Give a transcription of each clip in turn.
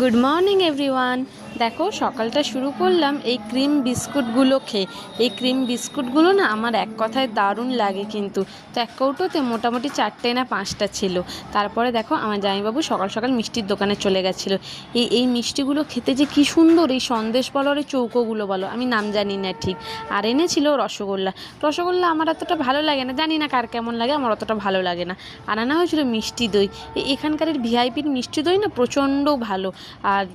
Good morning everyone. দেখো সকালটা শুরু করলাম এই ক্রিম বিস্কুটগুলো খেয়ে। এই ক্রিম বিস্কুটগুলো না আমার এক কথায় দারুণ লাগে কিন্তু। তো এক কৌটোতে মোটামুটি 4টে না 5টা ছিল। তারপরে দেখো আমার জামাইবাবু সকাল সকাল মিষ্টির দোকানে চলে গেছিলো। এই মিষ্টিগুলো খেতে যে কী সুন্দর, এই সন্দেশ বলো আর এই চৌকোগুলো বলো, আমি নাম জানি না ঠিক। আর এনেছিল রসগোল্লা। রসগোল্লা আমার অতটা ভালো লাগে না, জানি না কার কেমন লাগে, আমার অতটা ভালো লাগে না। আর আনা হয়েছিল মিষ্টি দই। এখানকার ভিআইপির মিষ্টি দই না প্রচণ্ড ভালো, আর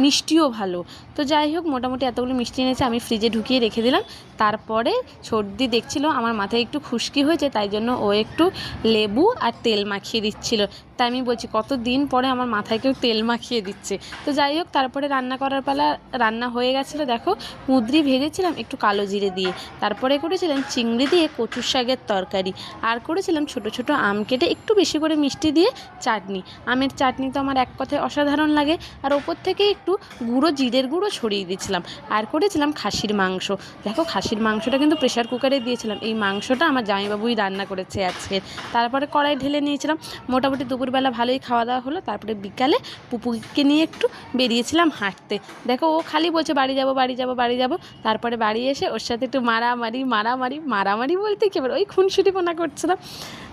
মিষ্টিও ভালো। তো যাই হোক, মোটামুটি এতগুলো মিষ্টি এনেছে, আমি ফ্রিজে ঢুকিয়ে রেখে দিলাম। তারপরে সর্দি দেখছিল আমার মাথায় একটু খুশকি হয়েছে, তাই জন্য ও একটু লেবু আর তেল মাখিয়ে দিচ্ছিল। তাই আমি বলছি কত দিন পরে আমার মাথায় কেউ তেল মাখিয়ে দিচ্ছে। তো যাই হোক, তারপরে রান্না করার পালা, রান্না হয়ে গেছিলো। দেখো কুঁদরি ভেজেছিলাম একটু কালো জিরে দিয়ে, তারপরে করেছিলাম চিংড়ি দিয়ে কচুর শাকের তরকারি, আর করেছিলাম ছোটো ছোটো আম কেটে একটু বেশি করে মিষ্টি দিয়ে চাটনি। আমের চাটনি তো আমার এক কথায় অসাধারণ লাগে। আর ওপর থেকে একটু গুঁড়ো জিরের গুঁড়ো ছড়িয়ে দিয়েছিলাম। আর করেছিলাম খাসির মাংস। দেখো খাসির মাংসটা কিন্তু প্রেশার কুকারে দিয়েছিলাম, এই মাংসটা আমার জামাইবাবুই রান্না করেছে আজকে। তারপরে কড়াই ঢেলে নিয়েছিলাম। মোটামুটি দুপুরবেলা ভালোই খাওয়া দাওয়া হলো। তারপরে বিকালে পুপুকে নিয়ে একটু বেরিয়েছিলাম হাঁটতে। দেখো ও খালি বলছে বাড়ি যাব বাড়ি যাব বাড়ি যাব। তারপরে বাড়ি এসে ওর সাথে একটু মারামারি মারামারি মারামারি বলতে কি ওই খুনসুটিপনা করছিলাম।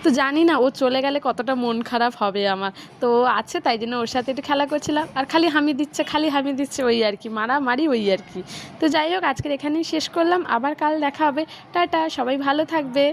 তো জানি না ও চলে গেলে কতটা মন খারাপ হবে আমার। তো আছে, তাই জন্য ওর সাথে একটু খেলা করছিলাম। আর খালি হামি দিচ্ছে খালি হামি দিচ্ছে, ওই আর কি মারামারি, ওই আর কি। তো যাই হোক, আজকের এখানেই শেষ করলাম, আবার কাল দেখা হবে। টাটা, সবাই ভালো থাকবে।